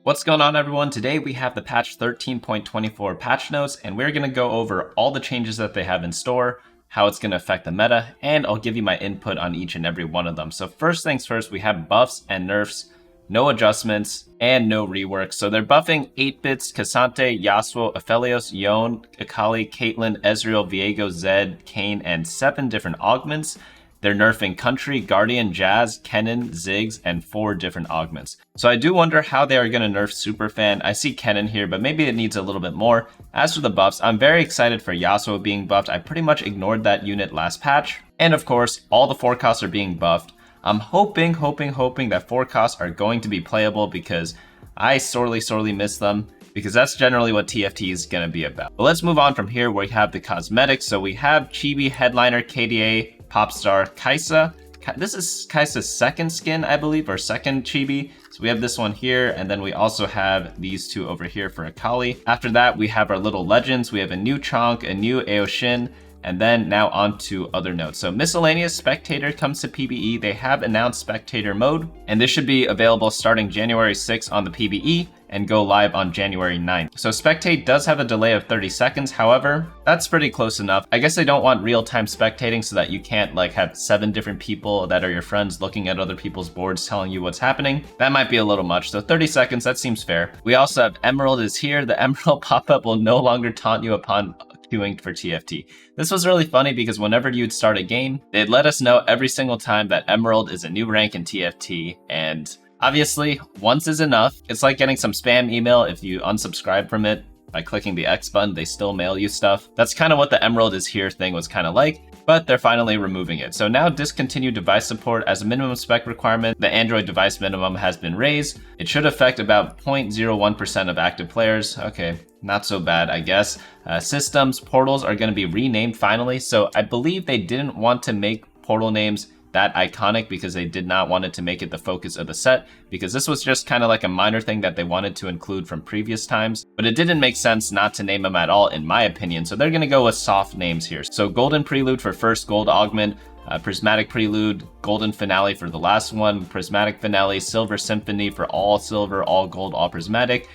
What's going on, everyone? Today we have the patch 13.24 patch notes, and we're going to go over all the changes that they have in store, how it's going to affect the meta, and I'll give you my input on each and every one of them. So first things first, we have buffs and nerfs, no adjustments, and no rework. So they're buffing 8-bits, Cassante, Yasuo, Aphelios, Yone, Akali, Caitlyn, Ezreal, Viego, Zed, Kayn, and 7 different augments. They're nerfing Country, Guardian, Jazz, Kennen, Ziggs, and 4 different augments. So I do wonder how they are going to nerf Superfan. I see Kennen here, but maybe it needs a little bit more. As for the buffs, I'm very excited for Yasuo being buffed. I pretty much ignored that unit last patch. And of course, all the forecasts are being buffed. I'm hoping that forecasts are going to be playable because I sorely miss them, because that's generally what TFT is going to be about. But let's move on from here where we have the cosmetics. So we have Chibi, Headliner, KDA, Popstar, Kai'Sa. This is Kai'Sa's second skin, I believe, or second Chibi. So we have this one here, and then we also have these two over here for Akali. After that, we have our little legends. We have a new Chonk, a new Aoshin, and then now on to other notes. So Miscellaneous Spectator comes to PvE. They have announced Spectator mode, and this should be available starting January 6th on the PvE and go live on January 9th. So Spectate does have a delay of 30 seconds. However, that's pretty close enough. I guess they don't want real-time spectating so that you can't like have 7 different people that are your friends looking at other people's boards telling you what's happening. That might be a little much. So 30 seconds, that seems fair. We also have Emerald is here. The Emerald pop-up will no longer taunt you upon queuing for TFT. This was really funny because whenever you'd start a game, they'd let us know every single time that Emerald is a new rank in TFT, and obviously, once is enough. It's like getting some spam email. If you unsubscribe from it by clicking the X button, they still mail you stuff. That's kind of what the Emerald is here thing was kind of like, but they're finally removing it. So now discontinued device support as a minimum spec requirement. The Android device minimum has been raised. It should affect about 0.01% of active players. Okay, not so bad, I guess. Systems, portals are going to be renamed finally. So I believe they didn't want to make portal names that iconic because they did not want it to make it the focus of the set, because this was just kind of like a minor thing that they wanted to include from previous times, but it didn't make sense not to name them at all in my opinion. So they're going to go with soft names here. So Golden Prelude for first gold augment, Prismatic Prelude, Golden Finale for the last one, Prismatic Finale, Silver Symphony for all silver, all gold, all prismatic,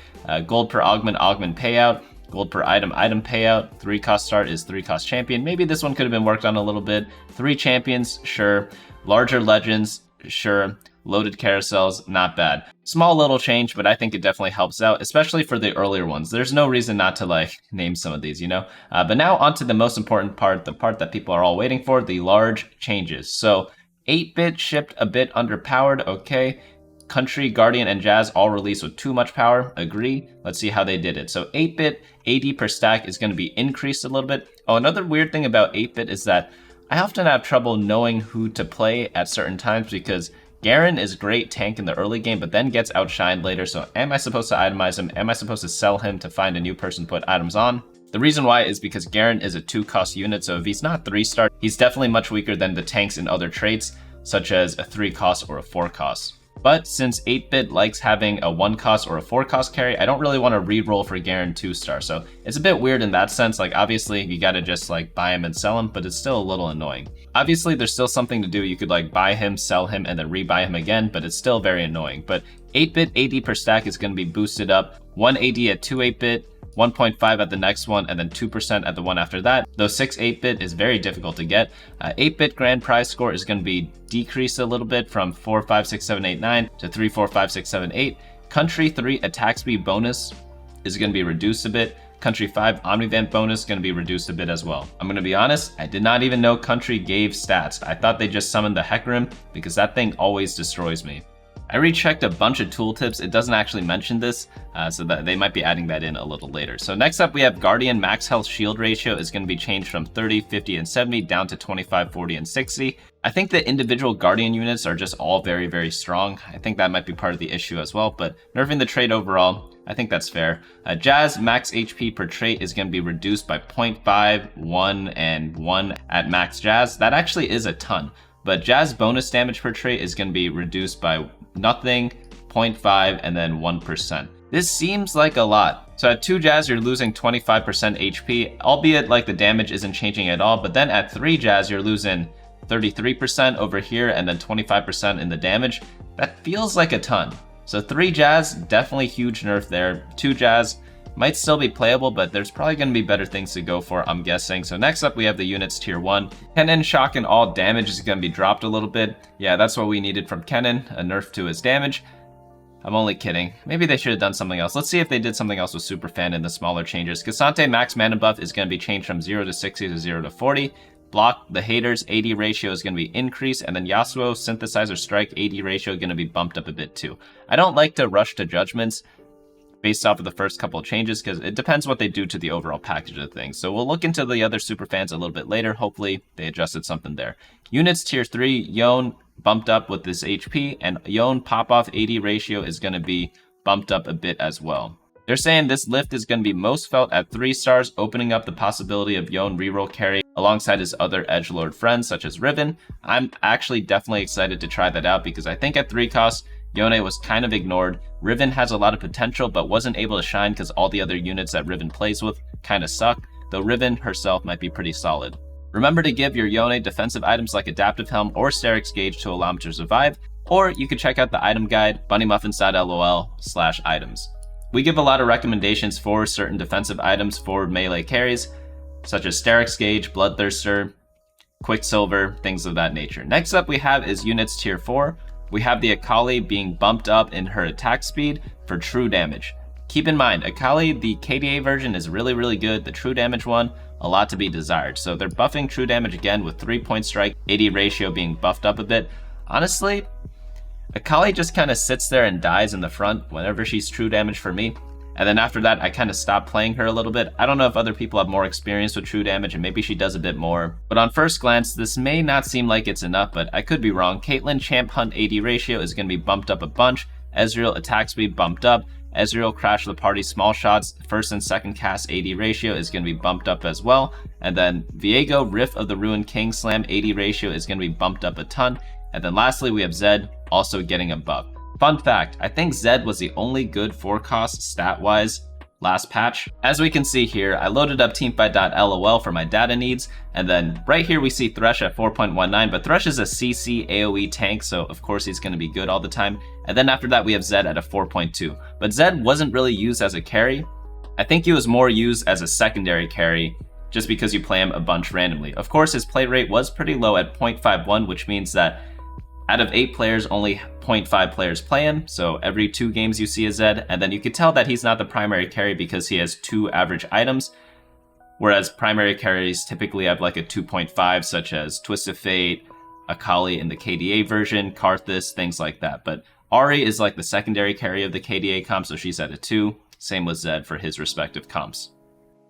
gold per augment, augment payout, gold per item, item payout, 3 cost start is 3 cost champion. Maybe this one could have been worked on a little bit. 3 champions, sure. Larger legends, sure. Loaded carousels, not bad. Small little change, but I think it definitely helps out, especially for the earlier ones. There's no reason not to like name some of these, you know? But now onto the most important part, the part that people are all waiting for, the large changes. So 8-bit shipped a bit underpowered, okay. Country, Guardian, and Jazz all released with too much power. Agree. Let's see how they did it. So 8-bit AD per stack is going to be increased a little bit. Oh, another weird thing about 8-bit is that I often have trouble knowing who to play at certain times because Garen is great tank in the early game, but then gets outshined later. So am I supposed to itemize him? Am I supposed to sell him to find a new person to put items on? The reason why is because Garen is a 2-cost unit. So if he's not 3-star, he's definitely much weaker than the tanks in other traits, such as a 3-cost or a 4-cost. But since 8-bit likes having a 1-cost or a 4-cost carry, I don't really want to re-roll for Garen 2-star. So it's a bit weird in that sense. Like obviously you got to just like buy him and sell him, but it's still a little annoying. Obviously there's still something to do. You could like buy him, sell him, and then rebuy him again, but it's still very annoying. But 8-bit AD per stack is going to be boosted up. 1 AD at 2 8-bit, 1.5 at the next one, and then 2% at the one after that. Though 6 8-bit is very difficult to get. 8-bit grand prize score is going to be decreased a little bit from 4, 5, 6, 7, 8, 9 to 3, 4, 5, 6, 7, 8. Country 3 attack speed bonus is going to be reduced a bit. Country 5 Omnivamp bonus is going to be reduced a bit as well. I'm going to be honest, I did not even know Country gave stats. I thought they just summoned the Hecarim because that thing always destroys me. I rechecked a bunch of tooltips. It doesn't actually mention this, so that they might be adding that in a little later. So next up, we have Guardian max health shield ratio is going to be changed from 30, 50, and 70 down to 25, 40, and 60. I think the individual Guardian units are just all very strong. I think that might be part of the issue as well, but nerfing the trait overall, I think that's fair. Jazz max HP per trait is going to be reduced by 0.5, 1, and 1 at max Jazz. That actually is a ton. But Jazz bonus damage per trait is going to be reduced by nothing, 0.5, and then 1%. This seems like a lot. So at 2 Jazz, you're losing 25% HP, albeit like the damage isn't changing at all. But then at 3 Jazz, you're losing 33% over here and then 25% in the damage. That feels like a ton. So 3 Jazz, definitely huge nerf there. 2 Jazz might still be playable, but there's probably going to be better things to go for, I'm guessing. So next up, we have the units tier 1. Kennen, shock, and all damage is going to be dropped a little bit. Yeah, that's what we needed from Kennen, a nerf to his damage. I'm only kidding. Maybe they should have done something else. Let's see if they did something else with Superfan in the smaller changes. Cassante max mana buff is going to be changed from 0 to 60 to 0 to 40. Block the haters, AD ratio is going to be increased, and then Yasuo synthesizer strike AD ratio going to be bumped up a bit too. I don't like to rush to judgments based off of the first couple of changes because it depends what they do to the overall package of things. So we'll look into the other Superfans a little bit later. Hopefully they adjusted something there. Units tier 3, Yone bumped up with this HP, and Yone pop-off AD ratio is going to be bumped up a bit as well. They're saying this lift is going to be most felt at 3 stars, opening up the possibility of Yone reroll carry alongside his other edgelord friends such as Riven. I'm actually definitely excited to try that out because I think at 3 costs, Yone was kind of ignored. Riven has a lot of potential but wasn't able to shine because all the other units that Riven plays with kind of suck, though Riven herself might be pretty solid. Remember to give your Yone defensive items like Adaptive Helm or Sterix Gauge to allow him to survive, or you could check out the item guide, bunnymuffins.lol/items. We give a lot of recommendations for certain defensive items for melee carries, such as Sterix Gauge, Bloodthirster, Quicksilver, things of that nature. Next up we have is units tier 4. We have the Akali being bumped up in her attack speed for true damage. Keep in mind, Akali, the KDA version is really good. The true damage one, a lot to be desired. So they're buffing true damage again with 3-point strike, AD ratio being buffed up a bit. Honestly, Akali just kind of sits there and dies in the front whenever she's true damage for me. And then after that, I kind of stopped playing her a little bit. I don't know if other people have more experience with true damage and maybe she does a bit more. But on first glance, this may not seem like it's enough, but I could be wrong. Caitlyn Champ Hunt AD ratio is going to be bumped up a bunch. Ezreal attack speed bumped up. Ezreal Crash the Party small shots, first and second cast AD ratio is going to be bumped up as well. And then Viego Rift of the Ruined King Slam AD ratio is going to be bumped up a ton. And then lastly, we have Zed also getting a buff. Fun fact, I think Zed was the only good 4-cost stat-wise last patch. As we can see here, I loaded up teamfight.lol for my data needs, and then right here we see Thresh at 4.19, but Thresh is a CC AoE tank, so of course he's going to be good all the time. And then after that we have Zed at a 4.2. But Zed wasn't really used as a carry. I think he was more used as a secondary carry, just because you play him a bunch randomly. Of course his play rate was pretty low at 0.51, which means that out of 8 players, only 0.5 players play him, so every 2 games you see a Zed, and then you could tell that he's not the primary carry because he has 2 average items, whereas primary carries typically have like a 2.5, such as Twist of Fate, Akali in the KDA version, Karthus, things like that. But Ahri is like the secondary carry of the KDA comp, so she's at a 2. Same with Zed for his respective comps.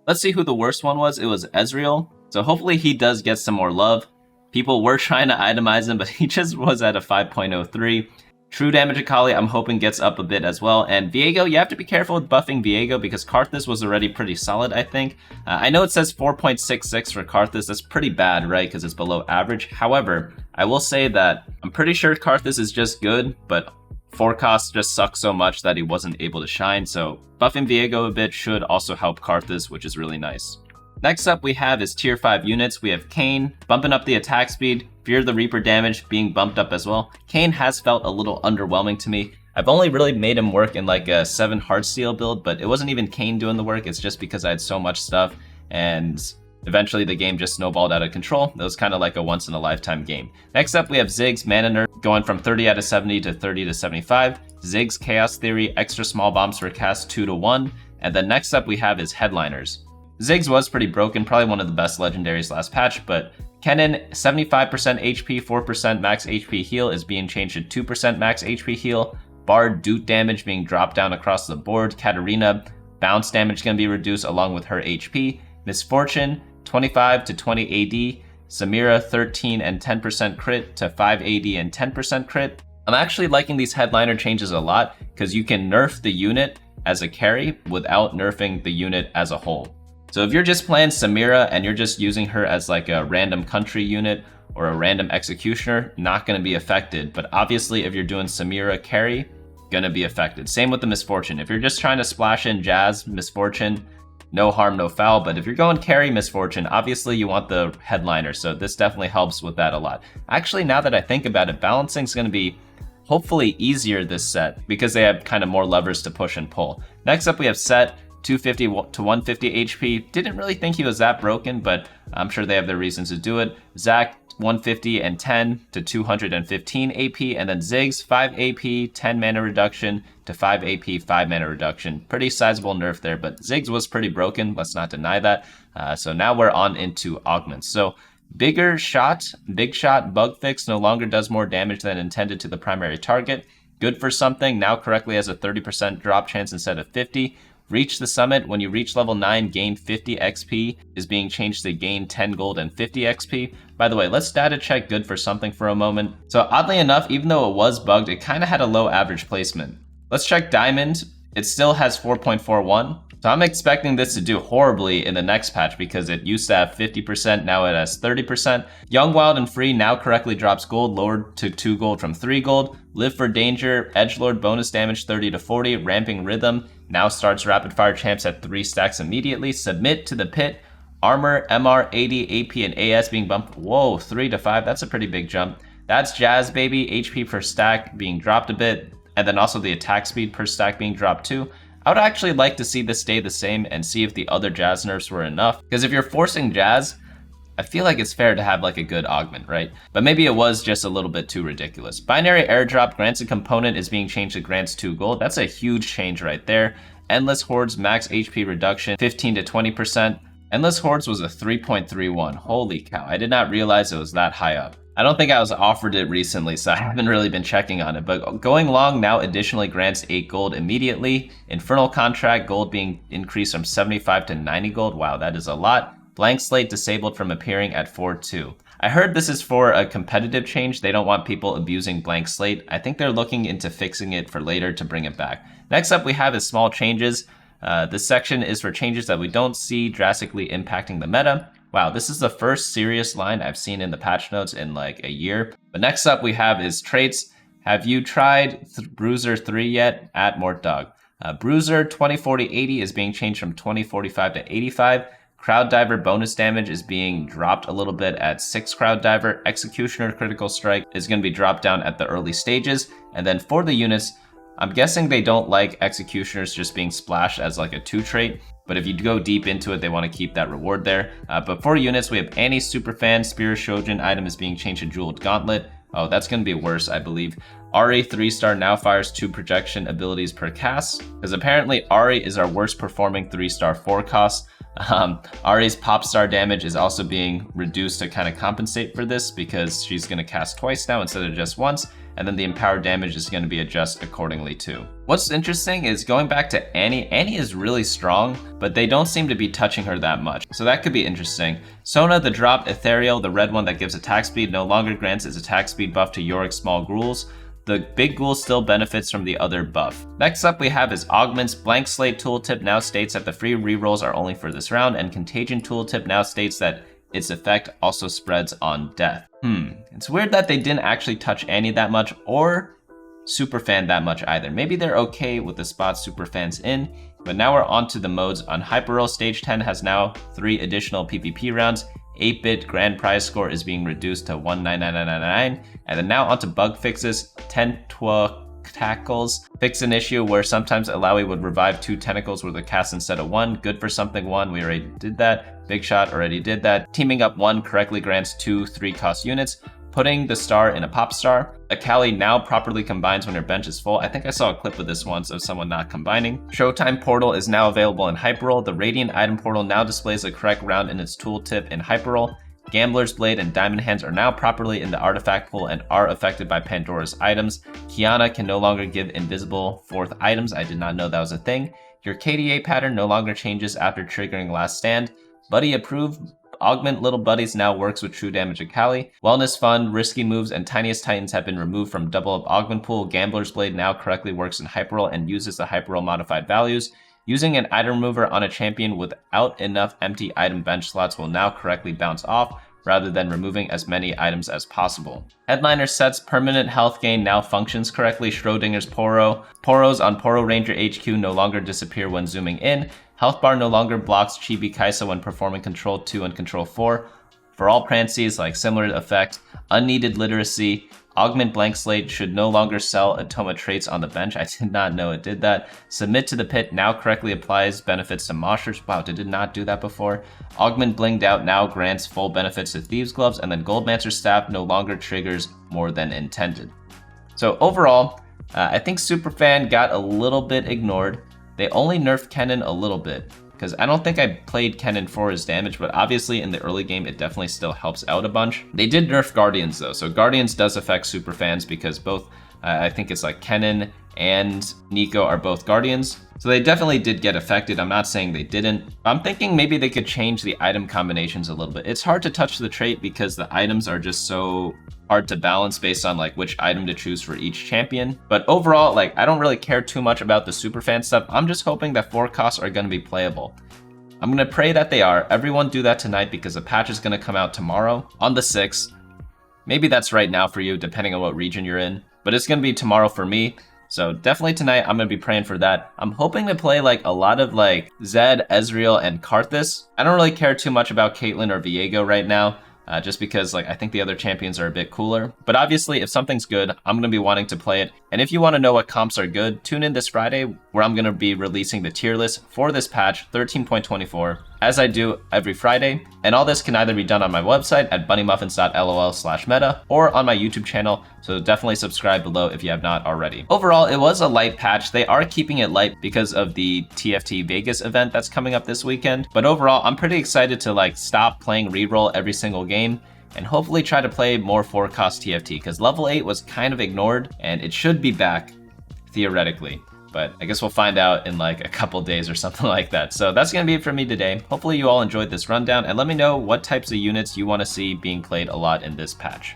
Let's see who the worst one was. It was Ezreal, so hopefully he does get some more love. People were trying to itemize him, but he just was at a 5.03. True damage Akali, I'm hoping gets up a bit as well. And Viego, you have to be careful with buffing Viego because Karthus was already pretty solid, I think. I know it says 4.66 for Karthus. That's pretty bad, right? Because it's below average. However, I will say that I'm pretty sure Karthus is just good, but 4-cost just sucks so much that he wasn't able to shine. So buffing Viego a bit should also help Karthus, which is really nice. Next up we have is tier 5 units. We have Kayn bumping up the attack speed, Fear the Reaper damage being bumped up as well. Kayn has felt a little underwhelming to me. I've only really made him work in like a 7 Heartsteel build, but it wasn't even Kayn doing the work, it's just because I had so much stuff and eventually the game just snowballed out of control. It was kind of like a once in a lifetime game. Next up we have Ziggs mana nerf going from 30 out of 70 to 30 to 75. Ziggs Chaos Theory, extra small bombs for cast 2 to 1. And then next up we have is Headliners. Ziggs was pretty broken, probably one of the best legendaries last patch, but Kennen, 75% HP, 4% max HP heal is being changed to 2% max HP heal. Bard, Doot damage being dropped down across the board. Katarina, bounce damage going to be reduced along with her HP. Misfortune, 25 to 20 AD. Samira, 13 and 10% crit to 5 AD and 10% crit. I'm actually liking these headliner changes a lot because you can nerf the unit as a carry without nerfing the unit as a whole. So if you're just playing Samira and you're just using her as like a random country unit or a random executioner, not going to be affected. But obviously if you're doing Samira carry, going to be affected. Same with the Misfortune. If you're just trying to splash in Jazz, Misfortune, no harm, no foul. But if you're going carry Misfortune, obviously you want the headliner. So this definitely helps with that a lot. Actually, now that I think about it, balancing is going to be hopefully easier this set because they have kind of more levers to push and pull. Next up we have Set, 250 to 150 HP. Didn't really think he was that broken, but I'm sure they have their reasons to do it. Zac, 150 and 10 to 215 AP, and then Ziggs, 5 AP, 10 mana reduction to 5 AP, 5 mana reduction. Pretty sizable nerf there, but Ziggs was pretty broken, let's not deny that. So now we're on into augments. So big shot, bug fix no longer does more damage than intended to the primary target. Good for something, now correctly has a 30% drop chance instead of 50. Reach the summit, when you reach level 9, gain 50 XP is being changed to gain 10 gold and 50 XP. By the way, let's data check good for something for a moment. So oddly enough, even though it was bugged, it kind of had a low average placement. Let's check diamond. It still has 4.41. So I'm expecting this to do horribly in the next patch because it used to have 50%, now it has 30%. Young, Wild, and Free now correctly drops gold, lowered to 2 gold from 3 gold. Live for Danger, Edgelord bonus damage 30 to 40, Ramping Rhythm now starts rapid fire champs at 3 stacks immediately. Submit to the Pit, Armor, MR, AD, AP, and AS being bumped. Whoa, 3 to 5, that's a pretty big jump. That's Jazz Baby, HP per stack being dropped a bit, and then also the attack speed per stack being dropped too. I would actually like to see this stay the same and see if the other Jazz nerfs were enough. Because if you're forcing Jazz, I feel like it's fair to have like a good augment, right? But maybe it was just a little bit too ridiculous. Binary airdrop grants a component is being changed to grants 2 gold. That's a huge change right there. Endless Hordes max HP reduction 15 to 20%. Endless Hordes was a 3.31. Holy cow, I did not realize it was that high up. I don't think I was offered it recently, so I haven't really been checking on it, but going long now additionally grants 8 gold immediately. Infernal Contract gold being increased from 75 to 90 gold. Wow, that is a lot. Blank Slate disabled from appearing at 4-2. I heard this is for a competitive change. They don't want people abusing Blank Slate. I think they're looking into fixing it for later to bring it back. Next up we have is small changes. This section is for changes that we don't see drastically impacting the meta. Wow, this is the first serious line I've seen in the patch notes in like a year. But next up we have is traits. Have you tried Bruiser 3 yet? At Mortdog. Bruiser 20/40/80 is being changed from 20/45 to 85. Crowd Diver bonus damage is being dropped a little bit at 6 Crowd Diver. Executioner Critical Strike is going to be dropped down at the early stages. And then for the units, I'm guessing they don't like Executioners just being splashed as like a 2 trait. But if you go deep into it, they want to keep that reward there. But for units, we have Annie Superfan, Spear Shojin item is being changed to Jeweled Gauntlet. Oh, that's going to be worse, I believe. Ari 3-star now fires 2 projection abilities per cast, because apparently Ari is our worst performing 3-star 4 cost. Ari's pop star damage is also being reduced to kind of compensate for this because she's going to cast twice now instead of just once, and then the empowered damage is going to be adjusted accordingly too. What's interesting is going back to Annie. Annie is really strong, but they don't seem to be touching her that much, so that could be interesting. Sona, the dropped Ethereal, the red one that gives attack speed, no longer grants its attack speed buff to Yorick's small ghouls. The big ghoul still benefits from the other buff. Next up we have is Augments. Blank Slate tooltip now states that the free rerolls are only for this round, and Contagion tooltip now states that its effect also spreads on death. It's weird that they didn't actually touch Annie that much or Superfan that much either. Maybe they're okay with the spots Superfan's in, but now we're on to the modes. On Hyperroll, Stage 10 has now 3 additional PvP rounds. 8-bit grand prize score is being reduced to 19999. And then now onto bug fixes. Tentacles fix an issue where sometimes Alawi would revive 2 tentacles with a cast instead of 1. Good for something 1, we already did that. Big Shot already did that. Teaming up 1 correctly grants 2 3-cost units. Putting the star in a pop star. Akali now properly combines when her bench is full. I think I saw a clip of this once of someone not combining. Showtime Portal is now available in Hyperroll. The Radiant Item Portal now displays the correct round in its tooltip in Hyperroll. Gambler's Blade and Diamond Hands are now properly in the artifact pool and are affected by Pandora's items. Kiana can no longer give invisible 4th items. I did not know that was a thing. Your KDA pattern no longer changes after triggering Last Stand. Buddy approved. Augment Little Buddies now works with True Damage Akali. Wellness Fund, Risky Moves, and Tiniest Titans have been removed from Double Up Augment Pool. Gambler's Blade now correctly works in Hyperroll and uses the Hyperroll modified values. Using an item remover on a champion without enough empty item bench slots will now correctly bounce off, rather than removing as many items as possible. Headliner sets permanent health gain now functions correctly. Schrodinger's Poro. Poros on Poro Ranger HQ no longer disappear when zooming in. Health bar no longer blocks Chibi Kaisa when performing Control 2 and Control 4. For all Prancies, like similar effect. Unneeded Literacy. Augment Blank Slate should no longer sell Atoma traits on the bench. I did not know it did that. Submit to the Pit now correctly applies benefits to Moshers. Wow, it did not do that before. Augment Blinged Out now grants full benefits to Thieves' Gloves, and then Goldmancer's Staff no longer triggers more than intended. So overall, I think Superfan got a little bit ignored. They only nerfed Kennen a little bit, because I don't think I played Kennen for his damage, but obviously in the early game, it definitely still helps out a bunch. They did nerf Guardians though, so Guardians does affect Superfans because both, I think it's like Kennen and Nico are both Guardians. So they definitely did get affected. I'm not saying they didn't. I'm thinking maybe they could change the item combinations a little bit. It's hard to touch the trait because the items are just so hard to balance based on like which item to choose for each champion. But overall, like I don't really care too much about the Superfan stuff. I'm just hoping that forecasts are going to be playable. I'm going to pray that they are. Everyone do that tonight because the patch is going to come out tomorrow on the 6th. Maybe that's right now for you, depending on what region you're in. But it's going to be tomorrow for me. So definitely tonight, I'm going to be praying for that. I'm hoping to play like a lot of like Zed, Ezreal, and Karthus. I don't really care too much about Caitlyn or Viego right now. Just because like I think the other champions are a bit cooler. But obviously, if something's good, I'm going to be wanting to play it. And if you want to know what comps are good, tune in this Friday where I'm going to be releasing the tier list for this patch 13.24 as I do every Friday. And all this can either be done on my website at bunnymuffins.lol/meta or on my YouTube channel. So definitely subscribe below if you have not already. Overall, it was a light patch. They are keeping it light because of the TFT Vegas event that's coming up this weekend. But overall, I'm pretty excited to like stop playing reroll every single game and hopefully try to play more 4-cost TFT because level 8 was kind of ignored and it should be back theoretically. But I guess we'll find out in like a couple days or something like that. So that's going to be it for me today. Hopefully you all enjoyed this rundown and let me know what types of units you want to see being played a lot in this patch.